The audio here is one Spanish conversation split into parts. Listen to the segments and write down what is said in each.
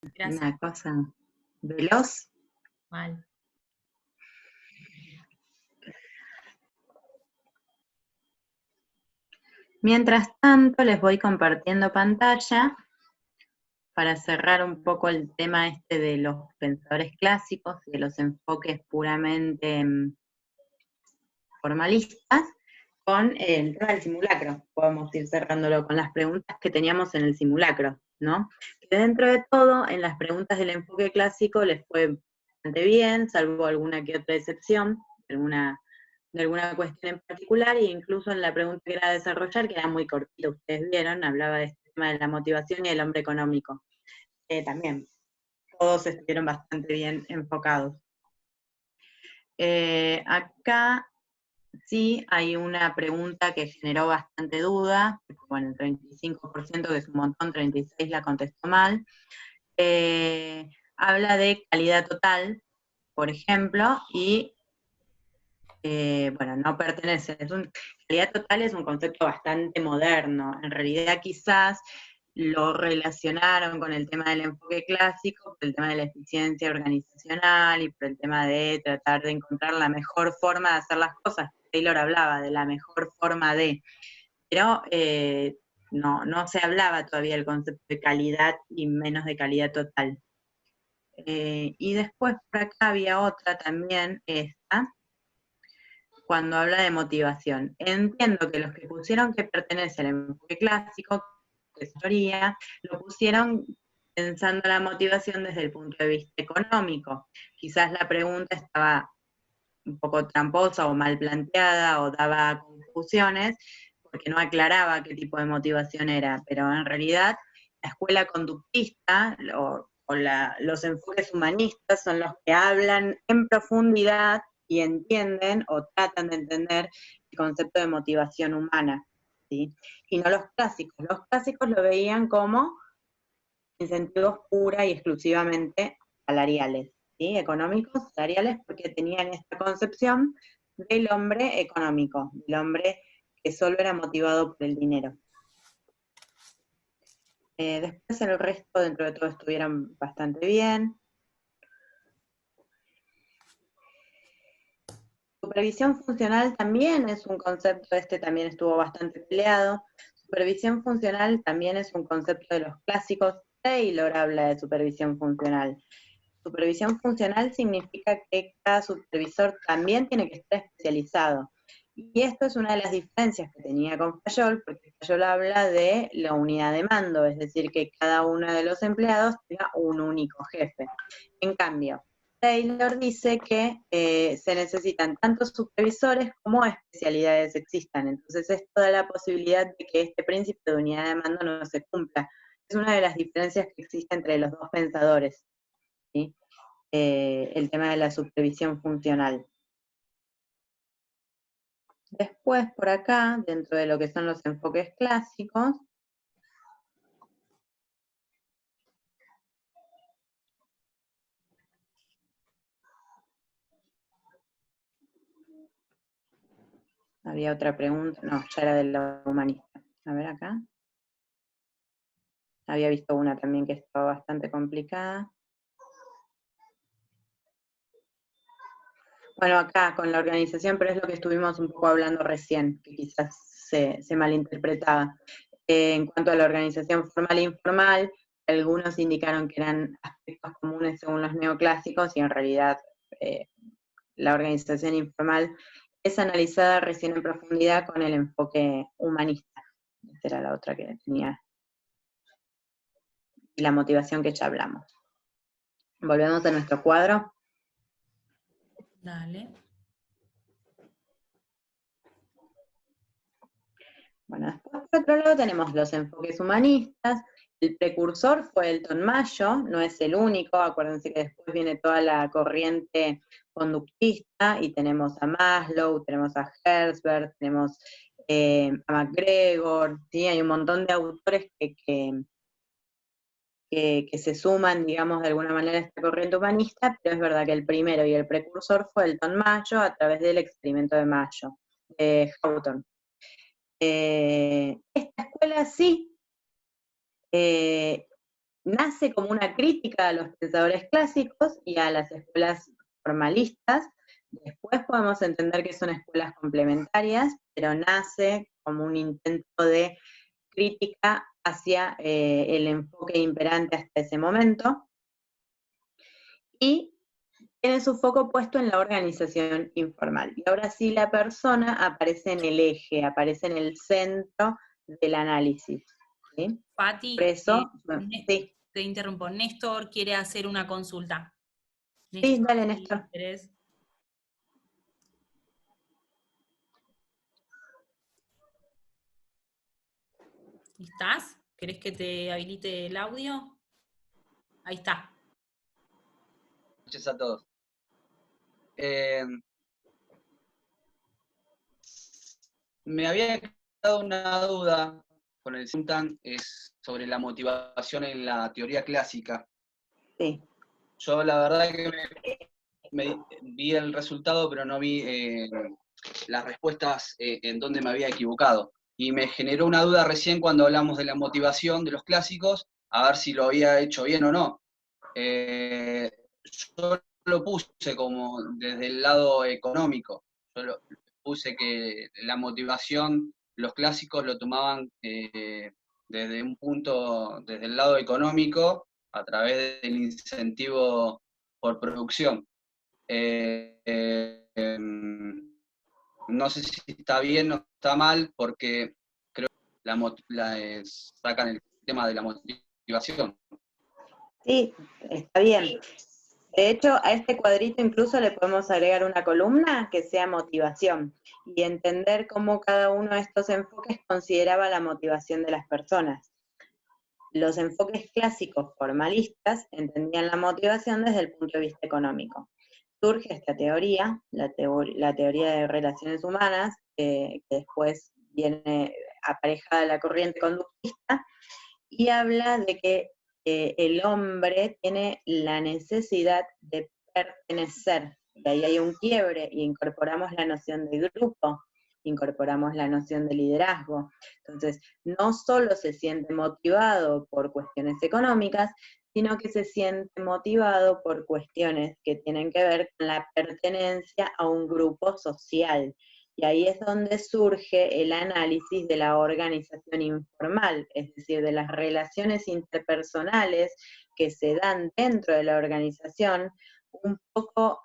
Gracias. una cosa veloz. Mal. Mientras tanto, les voy compartiendo pantalla para cerrar un poco el tema este de los pensadores clásicos y de los enfoques puramente formalistas, con el tema del simulacro. Podemos ir cerrándolo con las preguntas que teníamos en el simulacro, ¿no? Que dentro de todo, en las preguntas del enfoque clásico les fue bastante bien, salvo alguna que otra excepción, de alguna cuestión en particular, e incluso en la pregunta que era desarrollar, que era muy cortita, ustedes vieron, hablaba de este tema de la motivación y el hombre económico. También, todos estuvieron bastante bien enfocados. Acá sí hay una pregunta que generó bastante duda, bueno, el 35%, que es un montón, 36% la contestó mal. Habla de calidad total, por ejemplo, y bueno, no pertenece. Calidad total es un concepto bastante moderno. En realidad quizás lo relacionaron con el tema del enfoque clásico, por el tema de la eficiencia organizacional y por el tema de tratar de encontrar la mejor forma de hacer las cosas. Taylor hablaba de la mejor forma de, pero no se hablaba todavía del concepto de calidad y menos de calidad total. Y después por acá había otra también, esta, cuando habla de motivación. Entiendo que los que pusieron que pertenece al enfoque clásico, que es teoría, lo pusieron pensando la motivación desde el punto de vista económico. Quizás la pregunta estaba un poco tramposa o mal planteada o daba confusiones porque no aclaraba qué tipo de motivación era, pero en realidad la escuela conductista los enfoques humanistas son los que hablan en profundidad y entienden o tratan de entender el concepto de motivación humana, ¿sí? Y no los clásicos. Los clásicos lo veían como incentivos pura y exclusivamente salariales, ¿sí? Económicos, salariales, porque tenían esta concepción del hombre económico, del hombre que solo era motivado por el dinero. Después el resto, dentro de todo, estuvieron bastante bien. Supervisión funcional también es un concepto, este también estuvo bastante peleado. Supervisión funcional también es un concepto de los clásicos. Taylor habla de supervisión funcional. Supervisión funcional significa que cada supervisor también tiene que estar especializado. Y esto es una de las diferencias que tenía con Fayol, porque Fayol habla de la unidad de mando, es decir, que cada uno de los empleados tenga un único jefe. En cambio, Taylor dice que se necesitan tanto supervisores como especialidades existan. Entonces esto da la posibilidad de que este principio de unidad de mando no se cumpla. Es una de las diferencias que existe entre los dos pensadores, ¿sí? El tema de la supervisión funcional. Después, por acá, dentro de lo que son los enfoques clásicos, había otra pregunta, no, ya era de la humanista. A ver acá. Había visto una también que estaba bastante complicada. Bueno, acá con la organización, pero es lo que estuvimos un poco hablando recién, que quizás se malinterpretaba. En cuanto a la organización formal e informal, algunos indicaron que eran aspectos comunes según los neoclásicos y en realidad la organización informal es analizada recién en profundidad con el enfoque humanista. Esa era la otra que tenía. Y la motivación que ya hablamos. Volvemos a nuestro cuadro. Dale. Bueno, después por otro lado tenemos los enfoques humanistas. El precursor fue Elton Mayo, no es el único, acuérdense que después viene toda la corriente conductista y tenemos a Maslow, tenemos a Herzberg, tenemos a MacGregor, ¿sí? Hay un montón de autores que se suman, digamos, de alguna manera a esta corriente humanista, pero es verdad que el primero y el precursor fue Elton Mayo a través del experimento de Mayo, de Houghton. Esta escuela sí nace como una crítica a los pensadores clásicos y a las escuelas formalistas. Después podemos entender que son escuelas complementarias, pero nace como un intento de crítica hacia el enfoque imperante hasta ese momento, y tiene su foco puesto en la organización informal. Y ahora sí la persona aparece en el eje, aparece en el centro del análisis. ¿Sí? Pati, Por eso, sí. te interrumpo. Néstor quiere hacer una consulta. Sí, dale, Néstor. ¿Querés? ¿Estás? ¿Querés que te habilite el audio? Ahí está. Noches a todos. Me había quedado una duda con el Sultan, es sobre la motivación en la teoría clásica. Sí. Yo la verdad que me vi el resultado, pero no vi las respuestas en donde me había equivocado. Y me generó una duda recién cuando hablamos de la motivación de los clásicos, a ver si lo había hecho bien o no. Yo lo puse como desde el lado económico. Yo lo puse que la motivación, los clásicos lo tomaban desde un punto, desde el lado económico, a través del incentivo por producción. No sé si está bien o está mal, porque creo que sacan el tema de la motivación. Sí, está bien. De hecho, a este cuadrito incluso le podemos agregar una columna que sea motivación y entender cómo cada uno de estos enfoques consideraba la motivación de las personas. Los enfoques clásicos formalistas entendían la motivación desde el punto de vista económico. Surge esta teoría, la teoría de relaciones humanas, que después viene aparejada a la corriente conductista, y habla de que el hombre tiene la necesidad de pertenecer. Y ahí hay un quiebre y incorporamos la noción de grupo, incorporamos la noción de liderazgo. Entonces, no solo se siente motivado por cuestiones económicas, sino que se siente motivado por cuestiones que tienen que ver con la pertenencia a un grupo social. Y ahí es donde surge el análisis de la organización informal, es decir, de las relaciones interpersonales que se dan dentro de la organización, un poco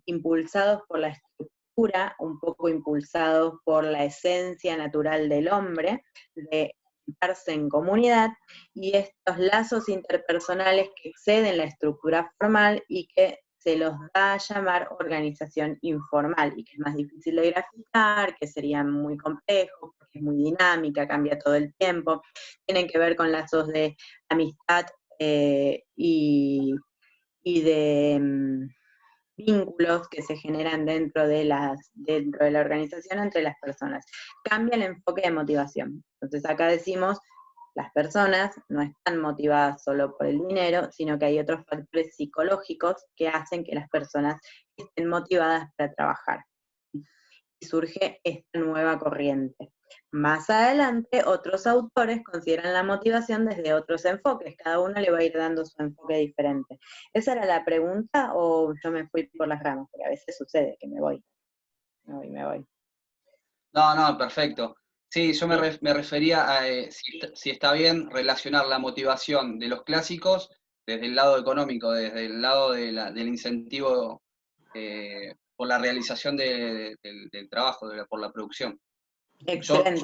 impulsados por la estructura, un poco impulsados por la esencia natural del hombre, de juntarse en comunidad, y estos lazos interpersonales que exceden la estructura formal y que se los da a llamar organización informal, y que es más difícil de graficar, que sería muy complejo, porque es muy dinámica, cambia todo el tiempo, tienen que ver con lazos de amistad y de vínculos que se generan dentro de la organización entre las personas. Cambia el enfoque de motivación. Entonces acá decimos, las personas no están motivadas solo por el dinero, sino que hay otros factores psicológicos que hacen que las personas estén motivadas para trabajar. Y surge esta nueva corriente. Más adelante, otros autores consideran la motivación desde otros enfoques, cada uno le va a ir dando su enfoque diferente. ¿Esa era la pregunta o yo me fui por las ramas? Porque a veces sucede que me voy. No, perfecto. Sí, yo me refería a si está bien relacionar la motivación de los clásicos desde el lado económico, desde el lado del incentivo por la realización del trabajo, por la producción. Excelente.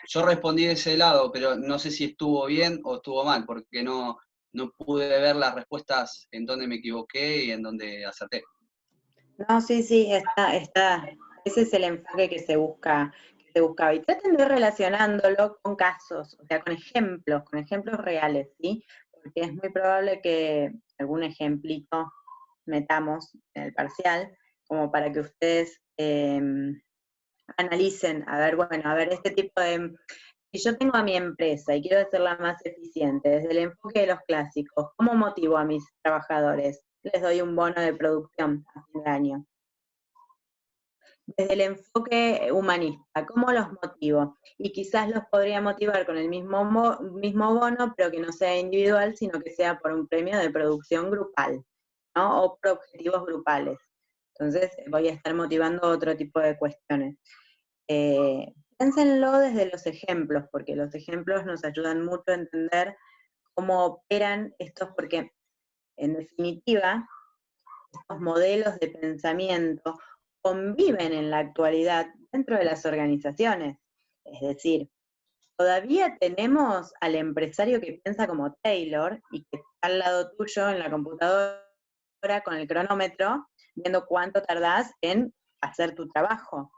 Yo respondí de ese lado, pero no sé si estuvo bien o estuvo mal, porque no pude ver las respuestas en donde me equivoqué y en donde acerté. No, sí, está. Ese es el enfoque que se buscaba. Y traten de ir relacionándolo con casos, o sea, con ejemplos reales, ¿sí? Porque es muy probable que algún ejemplito metamos en el parcial, como para que ustedes analicen, a ver, este tipo de... Si yo tengo a mi empresa y quiero hacerla más eficiente, desde el enfoque de los clásicos, ¿cómo motivo a mis trabajadores? Les doy un bono de producción a fin de año. desde el enfoque humanista, ¿cómo los motivo? Y quizás los podría motivar con el mismo bono, pero que no sea individual, sino que sea por un premio de producción grupal, ¿no? O por objetivos grupales. Entonces voy a estar motivando otro tipo de cuestiones. Piénsenlo desde los ejemplos, porque los ejemplos nos ayudan mucho a entender cómo operan estos, porque en definitiva, estos modelos de pensamiento conviven en la actualidad dentro de las organizaciones. Es decir, todavía tenemos al empresario que piensa como Taylor y que está al lado tuyo en la computadora con el cronómetro, viendo cuánto tardás en hacer tu trabajo.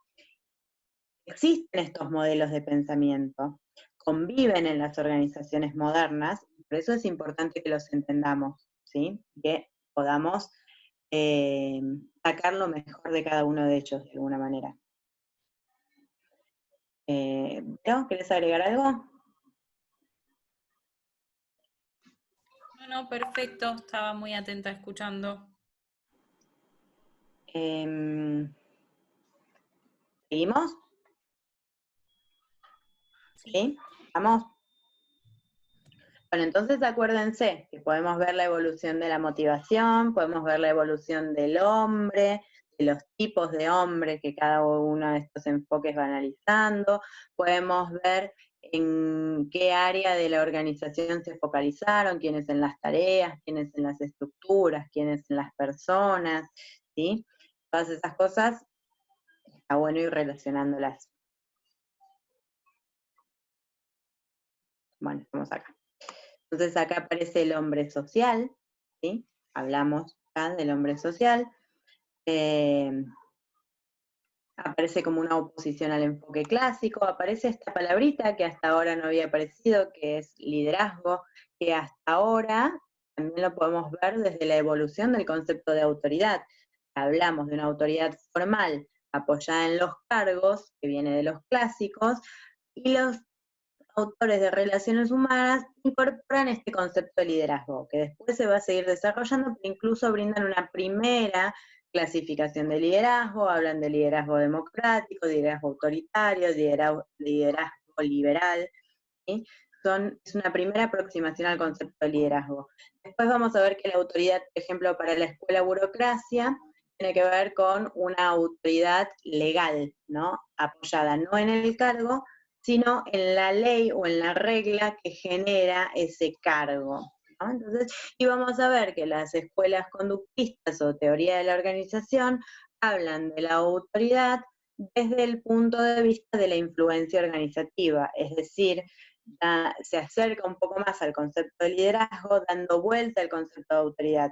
Existen estos modelos de pensamiento, conviven en las organizaciones modernas, y por eso es importante que los entendamos, ¿sí? Que podamos sacar lo mejor de cada uno de ellos de alguna manera. ¿Vero, querés agregar algo? No, perfecto, estaba muy atenta escuchando. ¿Seguimos? ¿Sí? ¿Vamos? Bueno, entonces acuérdense que podemos ver la evolución de la motivación, podemos ver la evolución del hombre, de los tipos de hombre que cada uno de estos enfoques va analizando, podemos ver en qué área de la organización se focalizaron, quiénes en las tareas, quiénes en las estructuras, quiénes en las personas, ¿sí? Todas esas cosas está bueno ir relacionándolas. Bueno, estamos acá. Entonces acá aparece el hombre social, ¿sí? Hablamos acá del hombre social. Aparece como una oposición al enfoque clásico, aparece esta palabrita que hasta ahora no había aparecido, que es liderazgo, que hasta ahora también lo podemos ver desde la evolución del concepto de autoridad. Hablamos de una autoridad formal apoyada en los cargos, que viene de los clásicos, y los autores de relaciones humanas incorporan este concepto de liderazgo, que después se va a seguir desarrollando, pero incluso brindan una primera clasificación de liderazgo, hablan de liderazgo democrático, liderazgo autoritario, liderazgo liberal, ¿sí? Es una primera aproximación al concepto de liderazgo. Después vamos a ver que la autoridad, por ejemplo, para la escuela burocracia, tiene que ver con una autoridad legal, ¿no? Apoyada no en el cargo, sino en la ley o en la regla que genera ese cargo, ¿no? Entonces, y vamos a ver que las escuelas conductistas o teoría de la organización hablan de la autoridad desde el punto de vista de la influencia organizativa, es decir, se acerca un poco más al concepto de liderazgo, dando vuelta al concepto de autoridad.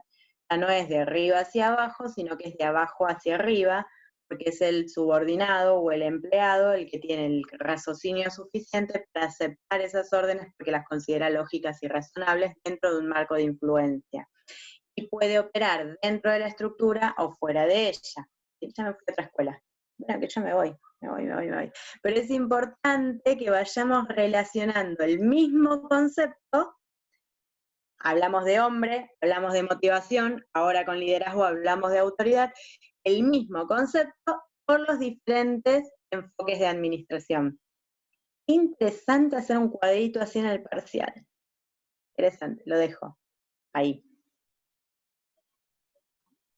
Ya no es de arriba hacia abajo, sino que es de abajo hacia arriba, porque es el subordinado o el empleado el que tiene el raciocinio suficiente para aceptar esas órdenes porque las considera lógicas y razonables dentro de un marco de influencia. Y puede operar dentro de la estructura o fuera de ella. Ya me fui a otra escuela. Bueno, que yo me voy. Pero es importante que vayamos relacionando el mismo concepto. Hablamos de hombre, hablamos de motivación, ahora con liderazgo hablamos de autoridad, el mismo concepto por los diferentes enfoques de administración. Interesante hacer un cuadrito así en el parcial. Interesante, lo dejo ahí.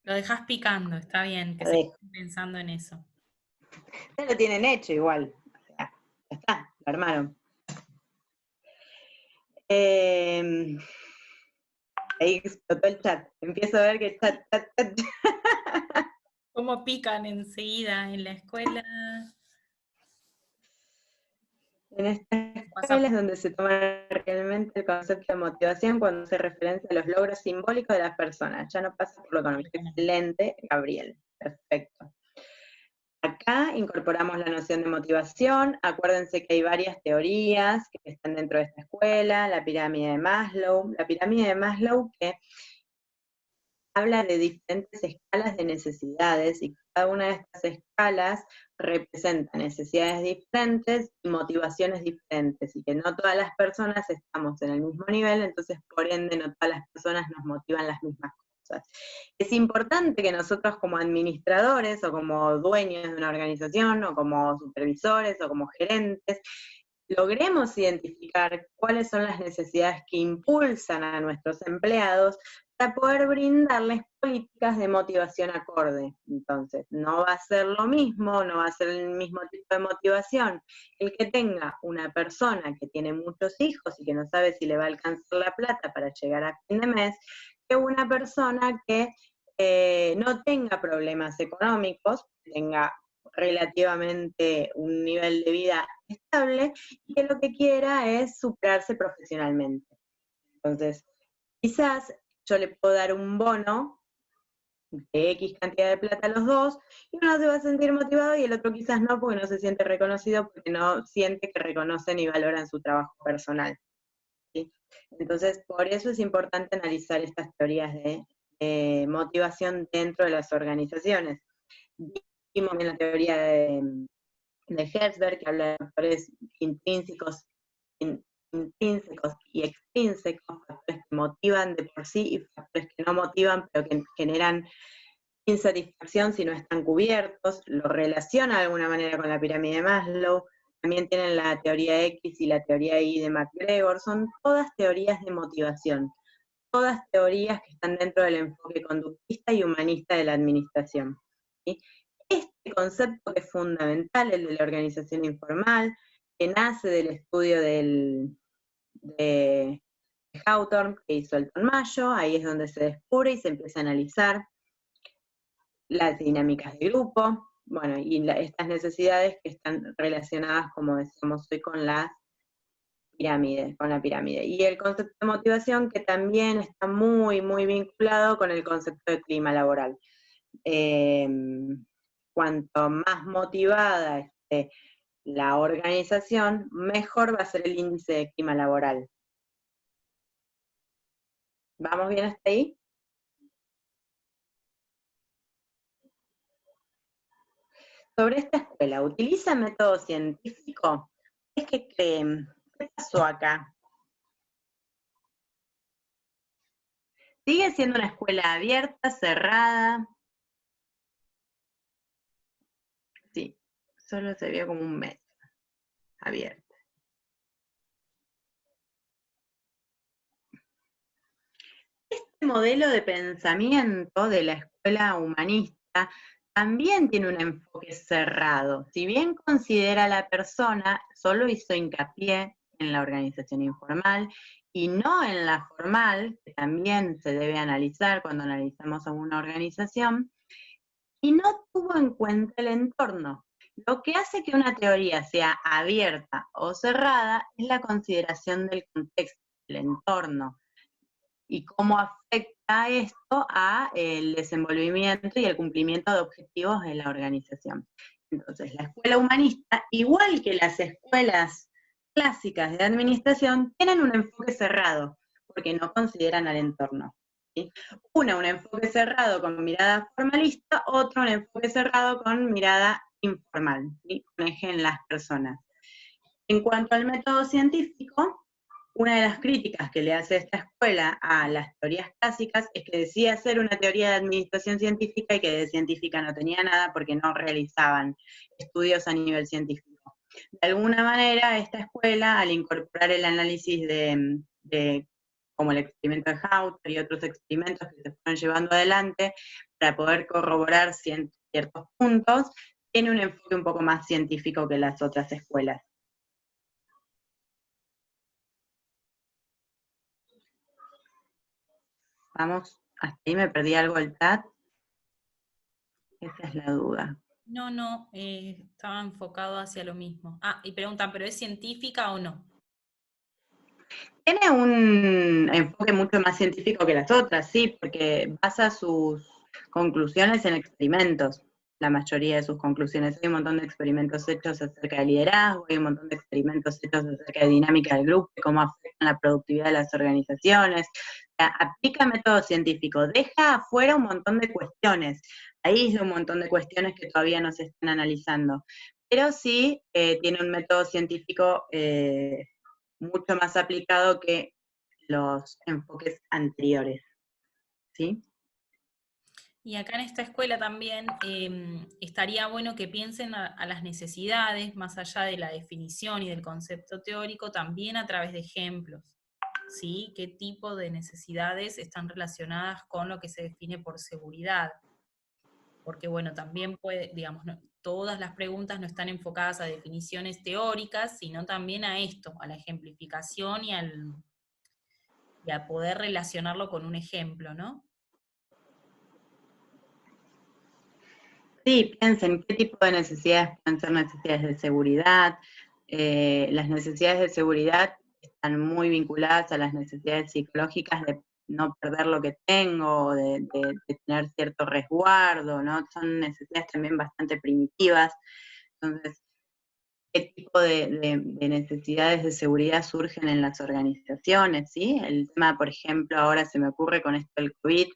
Lo dejas picando, está bien, que se estén pensando en eso. Ya lo tienen hecho igual. O sea, ya está, lo armaron. Ahí explotó el chat. Empiezo a ver que chat. ¿Cómo pican enseguida en la escuela? En estas escuelas es donde se toma realmente el concepto de motivación cuando se referencia a los logros simbólicos de las personas. Ya no pasa por lo económico. Excelente, Gabriel. Perfecto. Acá incorporamos la noción de motivación. Acuérdense que hay varias teorías que están dentro de esta escuela. La pirámide de Maslow. La pirámide de Maslow que habla de diferentes escalas de necesidades y cada una de estas escalas representa necesidades diferentes y motivaciones diferentes y que no todas las personas estamos en el mismo nivel, entonces por ende no todas las personas nos motivan las mismas cosas. cosas. Es importante que nosotros como administradores o como dueños de una organización o como supervisores o como gerentes logremos identificar cuáles son las necesidades que impulsan a nuestros empleados para poder brindarles políticas de motivación acorde. Entonces, no va a ser lo mismo, no va a ser el mismo tipo de motivación el que tenga una persona que tiene muchos hijos y que no sabe si le va a alcanzar la plata para llegar a fin de mes, que una persona que no tenga problemas económicos, tenga relativamente un nivel de vida estable y que lo que quiera es superarse profesionalmente. Entonces, quizás yo le puedo dar un bono de X cantidad de plata a los dos, y uno se va a sentir motivado y el otro quizás no, porque no se siente reconocido, porque no siente que reconocen y valoran su trabajo personal. ¿Sí? Entonces, por eso es importante analizar estas teorías de motivación dentro de las organizaciones. Vimos en la teoría de Herzberg, que habla de factores intrínsecos y extrínsecos, factores que motivan de por sí y factores que no motivan, pero que generan insatisfacción si no están cubiertos. Lo relaciona de alguna manera con la pirámide de Maslow. También tienen la teoría X y la teoría Y de McGregor. Son todas teorías de motivación, todas teorías que están dentro del enfoque conductista y humanista de la administración. ¿Sí? Este concepto que es fundamental, el de la organización informal, que nace del estudio de Hawthorne, que hizo Elton Mayo, ahí es donde se descubre y se empieza a analizar las dinámicas de grupo, bueno, y estas necesidades que están relacionadas, como decíamos hoy, con la pirámide. Y el concepto de motivación, que también está muy, muy vinculado con el concepto de clima laboral. Cuanto más motivada esté la organización, mejor va a ser el índice de clima laboral. ¿Vamos bien hasta ahí? Sobre esta escuela, ¿utiliza método científico? ¿Qué creen? ¿Qué pasó acá? ¿Sigue siendo una escuela abierta, cerrada? Sí, solo se vio como un mes abierta. Este modelo de pensamiento de la escuela humanista también tiene un enfoque cerrado. Si bien considera a la persona, solo hizo hincapié en la organización informal y no en la formal, que también se debe analizar cuando analizamos a una organización, y no tuvo en cuenta el entorno. Lo que hace que una teoría sea abierta o cerrada es la consideración del contexto, del entorno, y cómo afecta esto a el desenvolvimiento y el cumplimiento de objetivos de la organización. Entonces, la escuela humanista, igual que las escuelas clásicas de administración, tienen un enfoque cerrado, porque no consideran al entorno. ¿Sí? Una, un enfoque cerrado con mirada formalista, otro, un enfoque cerrado con mirada informal, ¿sí? Con eje en las personas. En cuanto al método científico, una de las críticas que le hace esta escuela a las teorías clásicas es que decía hacer una teoría de administración científica y que de científica no tenía nada porque no realizaban estudios a nivel científico. De alguna manera, esta escuela, al incorporar el análisis de como el experimento de Hawthorne y otros experimentos que se fueron llevando adelante para poder corroborar ciertos puntos, tiene un enfoque un poco más científico que las otras escuelas. Vamos, hasta ahí me perdí algo del chat. Esa es la duda. No, estaba enfocado hacia lo mismo. Ah, y preguntan, ¿pero es científica o no? Tiene un enfoque mucho más científico que las otras, sí, porque basa sus conclusiones en experimentos, la mayoría de sus conclusiones. Hay un montón de experimentos hechos acerca de liderazgo, hay un montón de experimentos hechos acerca de dinámica del grupo, y cómo afectan la productividad de las organizaciones. O sea, aplica método científico, deja afuera un montón de cuestiones, aísla un montón de cuestiones que todavía no se están analizando, pero sí tiene un método científico mucho más aplicado que los enfoques anteriores, ¿sí? Y acá en esta escuela también estaría bueno que piensen a las necesidades, más allá de la definición y del concepto teórico, también a través de ejemplos, ¿sí? ¿Qué tipo de necesidades están relacionadas con lo que se define por seguridad? Porque bueno, también puede, digamos, todas las preguntas no están enfocadas a definiciones teóricas, sino también a esto, a la ejemplificación y a poder relacionarlo con un ejemplo, ¿no? Sí, piensen qué tipo de necesidades pueden ser necesidades de seguridad. Las necesidades de seguridad están muy vinculadas a las necesidades psicológicas de no perder lo que tengo, de tener cierto resguardo, ¿no? Son necesidades también bastante primitivas. Entonces, ¿qué tipo de necesidades de seguridad surgen en las organizaciones? ¿Sí? El tema, por ejemplo, ahora se me ocurre con esto del COVID,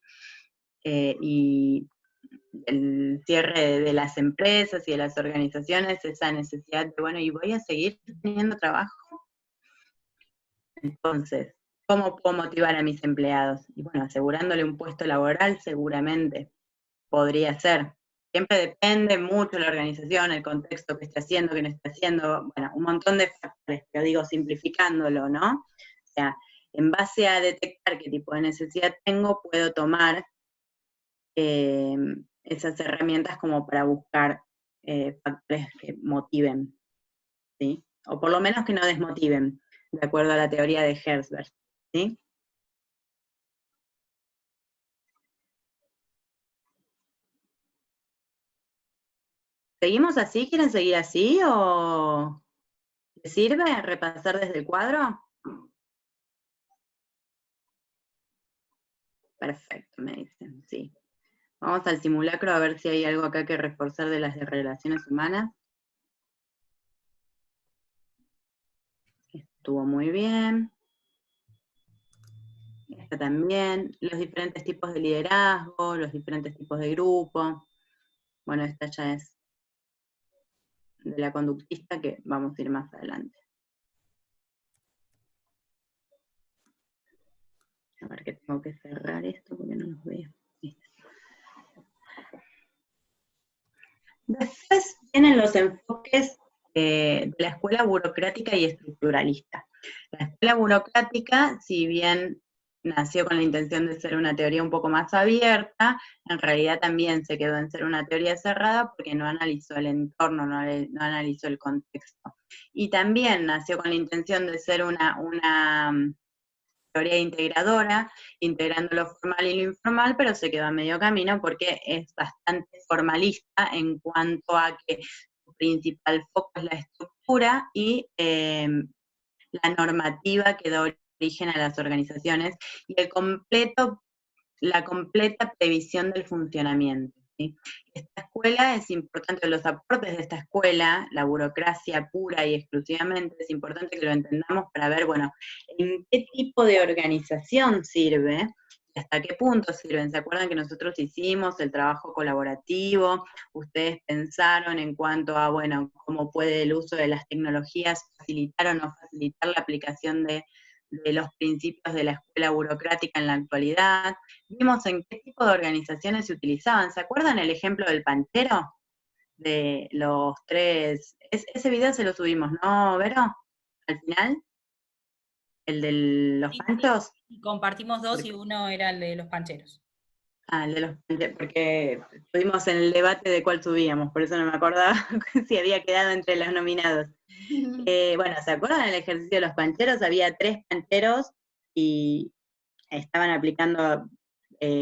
y el cierre de las empresas y de las organizaciones, esa necesidad de, bueno, y voy a seguir teniendo trabajo. Entonces, ¿cómo puedo motivar a mis empleados? Y bueno, asegurándole un puesto laboral seguramente podría ser. Siempre depende mucho de la organización, el contexto que está haciendo, que no está haciendo, bueno, un montón de factores, pero digo, simplificándolo, ¿no? O sea, en base a detectar qué tipo de necesidad tengo, puedo tomar esas herramientas como para buscar factores que motiven, ¿sí? O por lo menos que no desmotiven, de acuerdo a la teoría de Herzberg, ¿sí? ¿Seguimos así? ¿Quieren seguir así o les sirve repasar desde el cuadro? Perfecto, me dicen, sí. Vamos al simulacro a ver si hay algo acá que reforzar de las de relaciones humanas. Estuvo muy bien. Esta también. Los diferentes tipos de liderazgo, los diferentes tipos de grupo. Bueno, esta ya es de la conductista que vamos a ir más adelante. A ver que tengo que cerrar esto porque no los veo. Listo. Después vienen los enfoques de la escuela burocrática y estructuralista. La escuela burocrática, si bien nació con la intención de ser una teoría un poco más abierta, en realidad también se quedó en ser una teoría cerrada porque no analizó el entorno, no analizó el contexto. Y también nació con la intención de ser una teoría integradora, integrando lo formal y lo informal, pero se quedó a medio camino porque es bastante formalista en cuanto a que su principal foco es la estructura y la normativa que da origen a las organizaciones y la completa previsión del funcionamiento. ¿Sí? Esta escuela es importante, los aportes de esta escuela, la burocracia pura y exclusivamente, es importante que lo entendamos para ver, bueno, en qué tipo de organización sirve y hasta qué punto sirven. ¿Se acuerdan que nosotros hicimos el trabajo colaborativo? Ustedes pensaron en cuanto a, bueno, cómo puede el uso de las tecnologías facilitar o no facilitar la aplicación de los principios de la escuela burocrática en la actualidad. Vimos en qué tipo de organizaciones se utilizaban. ¿Se acuerdan el ejemplo del panchero? De los tres. Ese video se lo subimos, ¿no, Vero? Al final. El de los Sí, panchos. y compartimos dos y uno era el de los pancheros. Ah, el de los panchos, porque estuvimos en el debate de cuál subíamos, por eso no me acordaba si había quedado entre los nominados. Bueno, ¿se acuerdan del ejercicio de los pancheros? Había 3 pancheros y estaban aplicando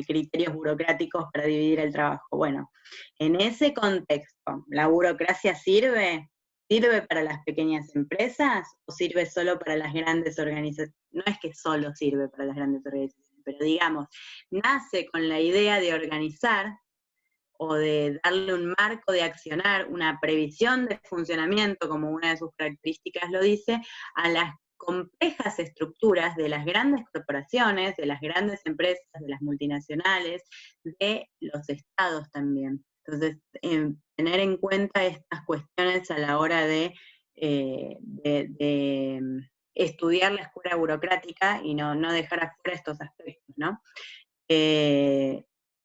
criterios burocráticos para dividir el trabajo. Bueno, en ese contexto, ¿la burocracia sirve? ¿Sirve para las pequeñas empresas o sirve solo para las grandes organizaciones? No es que solo sirve para las grandes organizaciones, pero digamos, nace con la idea de organizar o de darle un marco de accionar, una previsión de funcionamiento, como una de sus características lo dice, a las complejas estructuras de las grandes corporaciones, de las grandes empresas, de las multinacionales, de los estados también. Entonces, tener en cuenta estas cuestiones a la hora de estudiar la escuela burocrática y no dejar afuera estos aspectos, ¿no?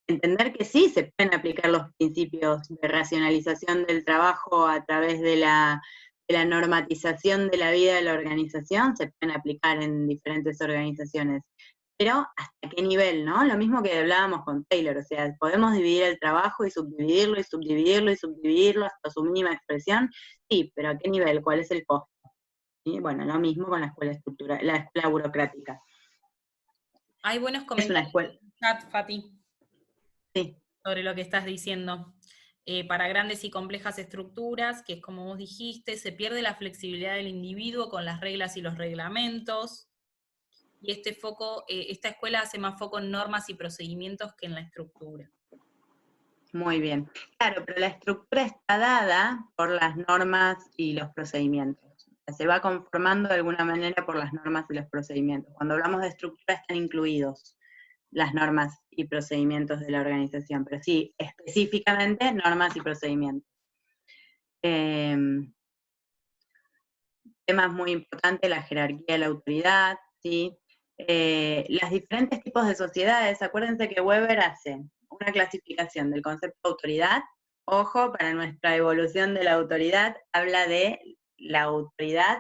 entender que sí se pueden aplicar los principios de racionalización del trabajo a través de la normatización de la vida de la organización, se pueden aplicar en diferentes organizaciones. Pero ¿hasta qué nivel, no? Lo mismo que hablábamos con Taylor, o sea, podemos dividir el trabajo y subdividirlo y subdividirlo y subdividirlo hasta su mínima expresión, sí, pero ¿a qué nivel? ¿Cuál es el costo? Y bueno, lo mismo con la la escuela burocrática. Hay buenos Es una comentarios escuela. en el chat, Fati, Sí, sobre lo que estás diciendo. Para grandes y complejas estructuras, que es como vos dijiste, se pierde la flexibilidad del individuo con las reglas y los reglamentos, y esta escuela hace más foco en normas y procedimientos que en la estructura. muy bien. Claro, pero la estructura está dada por las normas y los procedimientos. O sea, se va conformando de alguna manera por las normas y los procedimientos. Cuando hablamos de estructura están incluidos las normas y procedimientos de la organización, pero sí, específicamente normas y procedimientos. Temas muy importantes, la jerarquía de la autoridad, ¿sí? Los diferentes tipos de sociedades, acuérdense que Weber hace una clasificación del concepto de autoridad. Ojo, para nuestra evolución de la autoridad, habla de la autoridad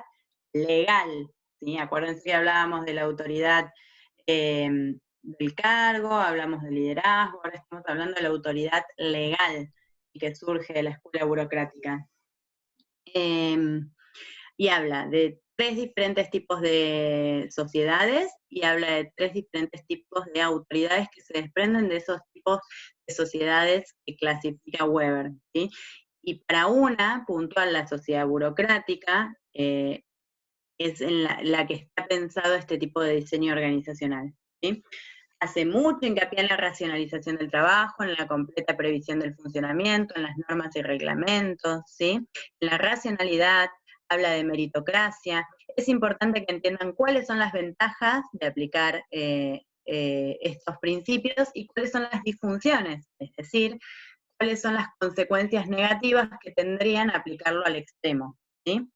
legal, ¿sí? Acuérdense que hablábamos de la autoridad del cargo, hablamos del liderazgo, ahora estamos hablando de la autoridad legal, y que surge de la escuela burocrática. Y habla de 3 diferentes tipos de sociedades y habla de 3 diferentes tipos de autoridades que se desprenden de esos tipos de sociedades que clasifica Weber, ¿sí? Y para una, puntual, la sociedad burocrática, es en la que está pensado este tipo de diseño organizacional, ¿sí? Hace mucho hincapié en la racionalización del trabajo, en la completa previsión del funcionamiento, en las normas y reglamentos, ¿sí? En la racionalidad, habla de meritocracia. Es importante que entiendan cuáles son las ventajas de aplicar estos principios y cuáles son las disfunciones, es decir, cuáles son las consecuencias negativas que tendrían aplicarlo al extremo, ¿sí?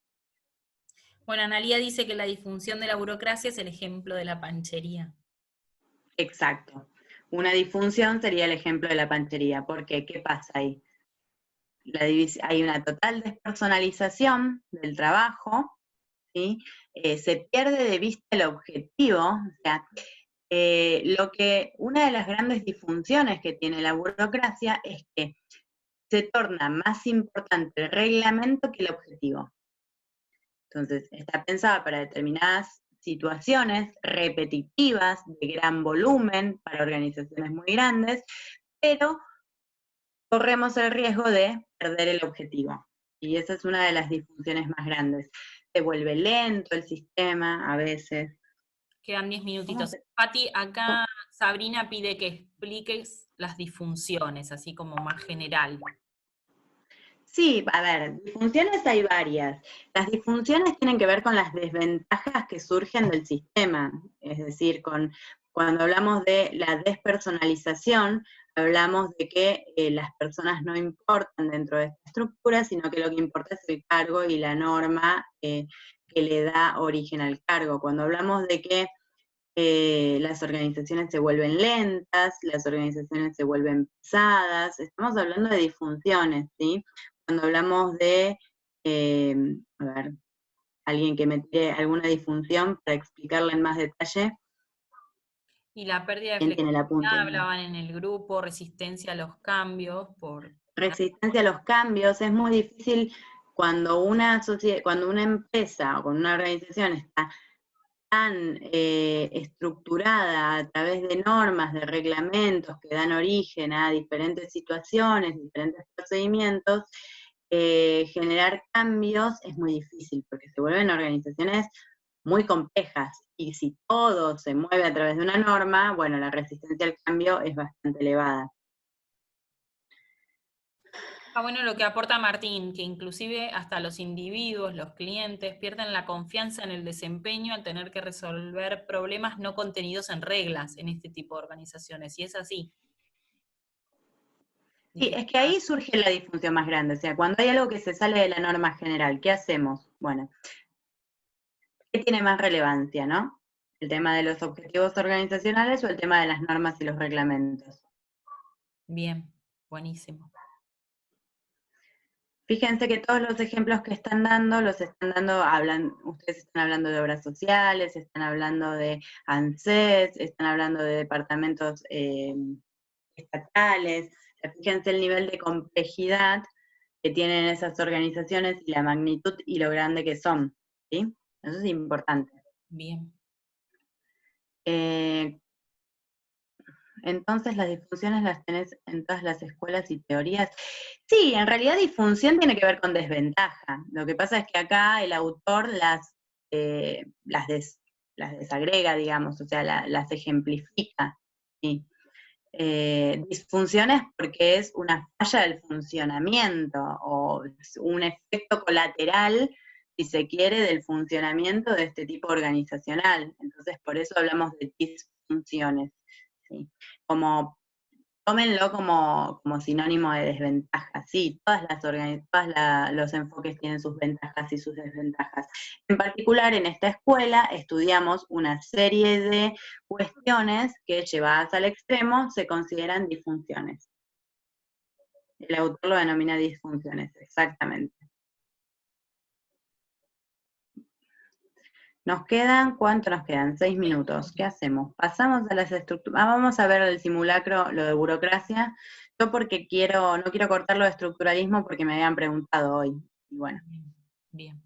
Bueno, Analía dice que la disfunción de la burocracia es el ejemplo de la panchería. Exacto. Una disfunción sería el ejemplo de la panchería. ¿Por qué? ¿Qué pasa ahí? Hay una total despersonalización del trabajo, ¿sí? Se pierde de vista el objetivo, o sea, una de las grandes disfunciones que tiene la burocracia es que se torna más importante el reglamento que el objetivo. Entonces, está pensada para determinadas situaciones repetitivas, de gran volumen, para organizaciones muy grandes, pero corremos el riesgo de perder el objetivo. Y esa es una de las disfunciones más grandes. Se vuelve lento el sistema a veces. Quedan 10 minutitos. Pati, acá Sabrina pide que expliques las disfunciones, así como más general. Sí, a ver, disfunciones hay varias. Las disfunciones tienen que ver con las desventajas que surgen del sistema, es decir, cuando hablamos de la despersonalización, hablamos de que las personas no importan dentro de esta estructura, sino que lo que importa es el cargo y la norma que le da origen al cargo. Cuando hablamos de que las organizaciones se vuelven lentas, las organizaciones se vuelven pesadas, estamos hablando de disfunciones, ¿sí? Cuando hablamos de, a ver, alguien que me tire alguna disfunción para explicarla en más detalle. Y la pérdida de ¿Quién tiene el apunte? flexibilidad, hablaban en el grupo, resistencia a los cambios, Resistencia a los cambios, es muy difícil cuando una empresa o con una organización está tan estructurada a través de normas, de reglamentos que dan origen a diferentes situaciones, diferentes procedimientos, generar cambios es muy difícil, porque se vuelven organizaciones muy complejas, y si todo se mueve a través de una norma, bueno, la resistencia al cambio es bastante elevada. Bueno, lo que aporta Martín, que inclusive hasta los individuos, los clientes, pierden la confianza en el desempeño al tener que resolver problemas no contenidos en reglas en este tipo de organizaciones, y es así. Sí, es que ahí surge la disfunción más grande, o sea, cuando hay algo que se sale de la norma general, ¿qué hacemos? Bueno, ¿qué tiene más relevancia, no? ¿El tema de los objetivos organizacionales o el tema de las normas y los reglamentos? Bien, buenísimo. Fíjense que todos los ejemplos que están dando, ustedes están hablando de obras sociales, están hablando de ANSES, están hablando de departamentos estatales. Fíjense el nivel de complejidad que tienen esas organizaciones y la magnitud y lo grande que son, ¿sí? Eso es importante. Bien. Entonces las disfunciones las tenés en todas las escuelas y teorías. Sí, en realidad disfunción tiene que ver con desventaja. Lo que pasa es que acá el autor las desagrega, digamos, o sea, las ejemplifica. ¿Sí? Disfunciones porque es una falla del funcionamiento o un efecto colateral, si se quiere, del funcionamiento de este tipo organizacional. Entonces, por eso hablamos de disfunciones. ¿Sí? Tómenlo como sinónimo de desventaja. Sí, los enfoques tienen sus ventajas y sus desventajas. En particular, en esta escuela estudiamos una serie de cuestiones que, llevadas al extremo, se consideran disfunciones. El autor lo denomina disfunciones, exactamente. ¿Cuánto nos quedan? 6 minutos. ¿Qué hacemos? Pasamos a las estructuras. Vamos a ver el simulacro, lo de burocracia. Yo porque no quiero cortar lo de estructuralismo porque me habían preguntado hoy. Y bueno. Bien.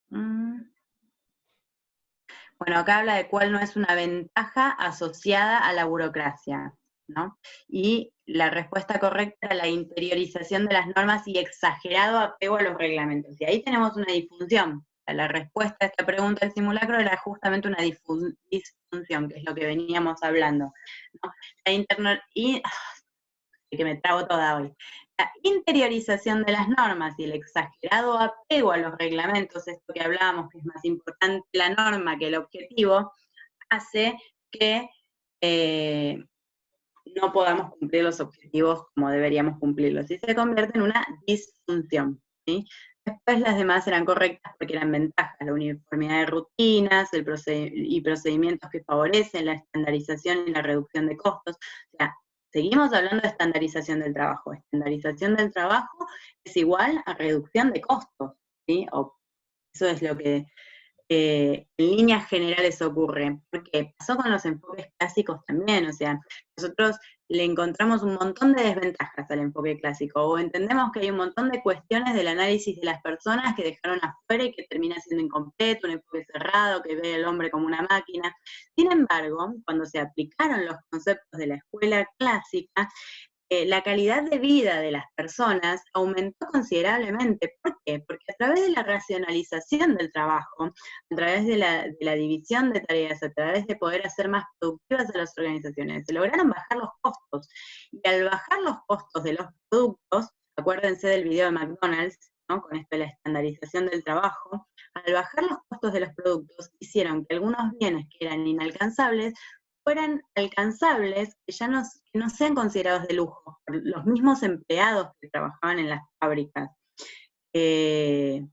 Bueno, acá habla de cuál no es una ventaja asociada a la burocracia, ¿no? Y la respuesta correcta era la interiorización de las normas y exagerado apego a los reglamentos. Y ahí tenemos una disfunción. La respuesta a esta pregunta del simulacro era justamente una disfunción, que es lo que veníamos hablando, ¿no? Que me trago toda hoy. La interiorización de las normas y el exagerado apego a los reglamentos, esto que hablábamos, que es más importante la norma que el objetivo, hace que no podamos cumplir los objetivos como deberíamos cumplirlos, y se convierte en una disfunción, ¿sí? Después las demás eran correctas porque eran ventajas, la uniformidad de rutinas y procedimientos que favorecen la estandarización y la reducción de costos. O sea, seguimos hablando de estandarización del trabajo. Estandarización del trabajo es igual a reducción de costos, ¿sí? Eso es lo que en líneas generales ocurre, porque pasó con los enfoques clásicos también, o sea, nosotros le encontramos un montón de desventajas al enfoque clásico, o entendemos que hay un montón de cuestiones del análisis de las personas que dejaron afuera y que termina siendo incompleto, un enfoque cerrado, que ve al hombre como una máquina. Sin embargo, cuando se aplicaron los conceptos de la escuela clásica, la calidad de vida de las personas aumentó considerablemente. ¿Por qué? Porque a través de la racionalización del trabajo, a través de la división de tareas, a través de poder hacer más productivas a las organizaciones, se lograron bajar los costos. Y al bajar los costos de los productos, acuérdense del video de McDonald's, ¿no? Con esto de la estandarización del trabajo, al bajar los costos de los productos, hicieron que algunos bienes que eran inalcanzables fueran alcanzables, que no sean considerados de lujo, por los mismos empleados que trabajaban en las fábricas. Y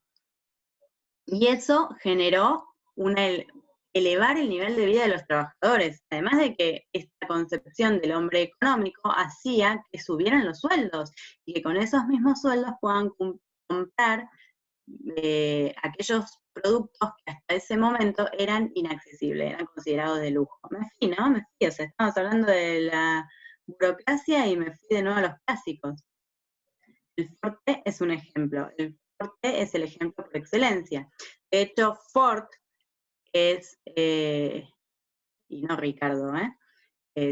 eso generó elevar el nivel de vida de los trabajadores, además de que esta concepción del hombre económico hacía que subieran los sueldos, y que con esos mismos sueldos puedan comprar aquellos productos que hasta ese momento eran inaccesibles, eran considerados de lujo. Me fui, o sea, estamos hablando de la burocracia y me fui de nuevo a los clásicos. El Forte es un ejemplo, el Forte es el ejemplo por excelencia. De hecho, Ford es, y no Ricardo,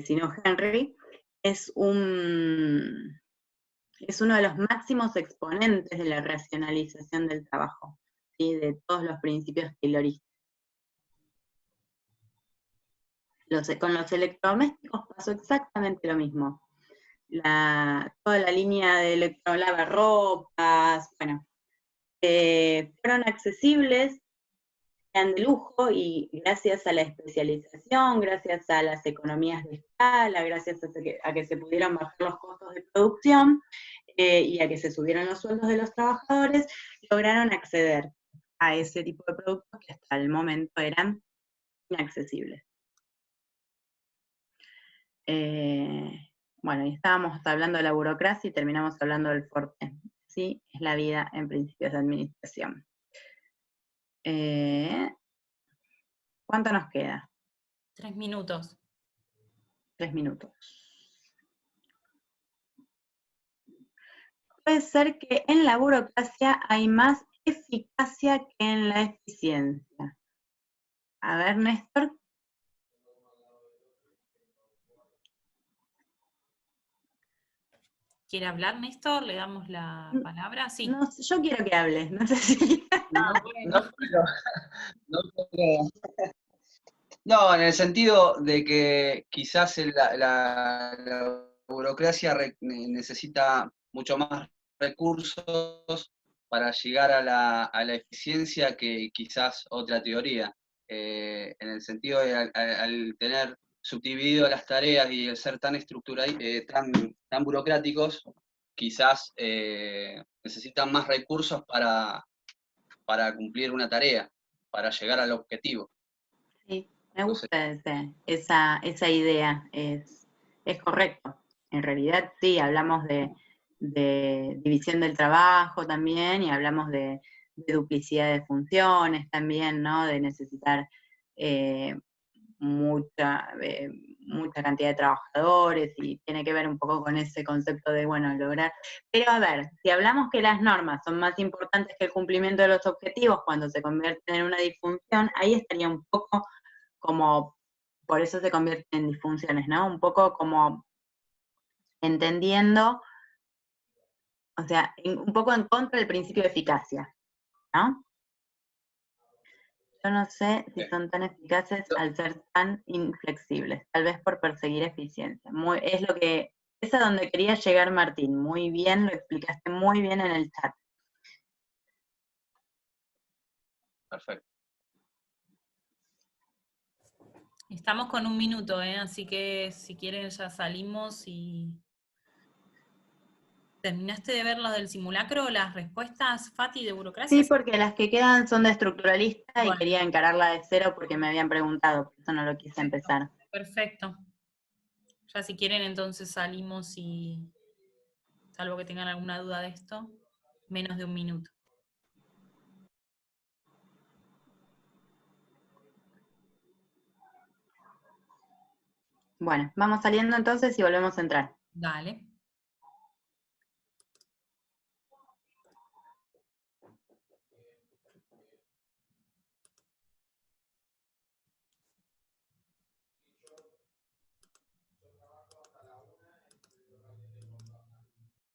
sino Henry, es uno de los máximos exponentes de la racionalización del trabajo, ¿sí? De todos los principios tayloristas. Con los electrodomésticos pasó exactamente lo mismo. Toda la línea de electrolavarropas, bueno, fueron accesibles, eran de lujo, y gracias a la especialización, gracias a las economías de escala, gracias a que se pudieron bajar los costos de producción y a que se subieron los sueldos de los trabajadores, lograron acceder a ese tipo de productos que hasta el momento eran inaccesibles. Bueno, y estábamos hablando de la burocracia y terminamos hablando del fuerte. Sí, es la vida en principios de administración. ¿Cuánto nos queda? 3 minutos. 3 minutos. Puede ser que en la burocracia hay más eficacia que en la eficiencia. A ver, Néstor. ¿Quiere hablar, Néstor? ¿Le damos la palabra? Sí. No, yo quiero que hables, no sé si... No, en el sentido de que quizás la burocracia necesita mucho más recursos para llegar a la eficiencia que quizás otra teoría. En el sentido de al tener subdividido las tareas y el ser tan tan burocráticos, quizás necesitan más recursos para cumplir una tarea, para llegar al objetivo. Sí, me gusta esa idea, es correcto. En realidad sí, hablamos de división del trabajo también y hablamos de duplicidad de funciones también, ¿no? De necesitar mucha cantidad de trabajadores y tiene que ver un poco con ese concepto de, bueno, lograr. Pero a ver, si hablamos que las normas son más importantes que el cumplimiento de los objetivos cuando se convierten en una disfunción, ahí estaría un poco como, por eso se convierten en disfunciones, ¿no? Un poco como entendiendo, o sea, un poco en contra del principio de eficacia, ¿no? Yo no sé si son tan eficaces al ser tan inflexibles, tal vez por perseguir eficiencia. Es a donde quería llegar, Martín. Muy bien, lo explicaste muy bien en el chat. Perfecto. Estamos con 1 minuto, así que si quieren ya salimos y... ¿Terminaste de ver los del simulacro, las respuestas, Fati, de burocracia? Sí, porque las que quedan son de estructuralista Bueno. y quería encararla de cero porque me habían preguntado, por eso no lo quise empezar. Perfecto. Ya si quieren entonces salimos y, salvo que tengan alguna duda de esto, menos de 1 minuto. Bueno, vamos saliendo entonces y volvemos a entrar. Dale.